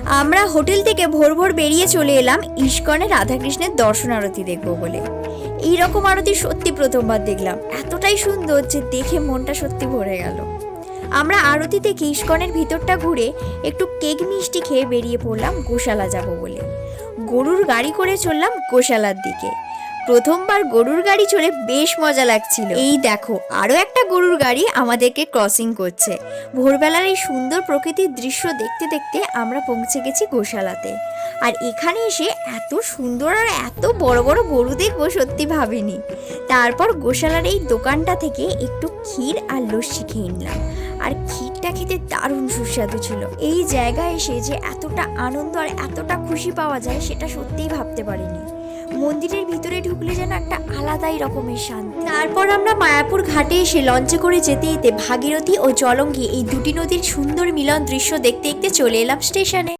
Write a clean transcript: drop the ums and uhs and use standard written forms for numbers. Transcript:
আমরা হোটেল থেকে ভোর ভোর বেরিয়ে চলে এলাম ইস্কনে রাধাকৃষ্ণের দর্শন আরতি দেখবো বলে। এইরকম আরতি সত্যি প্রথমবার দেখলাম, এতটাই সুন্দর যে দেখে মনটা সত্যি ভরে গেল। আমরা আরতি থেকে ইস্কনের ভিতরটা ঘুরে একটু কেক মিষ্টি খেয়ে বেরিয়ে পড়লাম গোশালা যাব বলে। গরুর গাড়ি করে চললাম গোশালার দিকে। প্রথমবার গরুর গাড়ি চড়ে বেশ মজা লাগছিল। এই দেখো আরো একটা গরুর গাড়ি আমাদেরকে ক্রসিং করছে। ভোরবেলার এই সুন্দর প্রকৃতির দৃশ্য দেখতে দেখতে আমরা পৌঁছে গেছি গোশালাতে। আর এখানে এসে এত সুন্দর আর এত বড় বড় গরু দেখবো সত্যি ভাবিনি। তারপর গোশালার এই দোকানটা থেকে একটু ক্ষীর আর লস্যি খেয়ে নিলাম। আর ক্ষীরটা খেতে দারুণ সুস্বাদু ছিল। এই জায়গায় এসে যে এতটা আনন্দ আর এতটা খুশি পাওয়া যায় সেটা সত্যিই ভাবতে পারিনি। মন্দিরের ভিতরে ঢুকলে যেন একটা আলাদাই রকমের শান্তি। তারপর আমরা মায়াপুর ঘাটে এসে লঞ্চে করে যেতে যেতে ভাগীরথী ও জলঙ্গি এই দুটি নদীর সুন্দর মিলন দৃশ্য দেখতে দেখতে চলে এলাম স্টেশনে।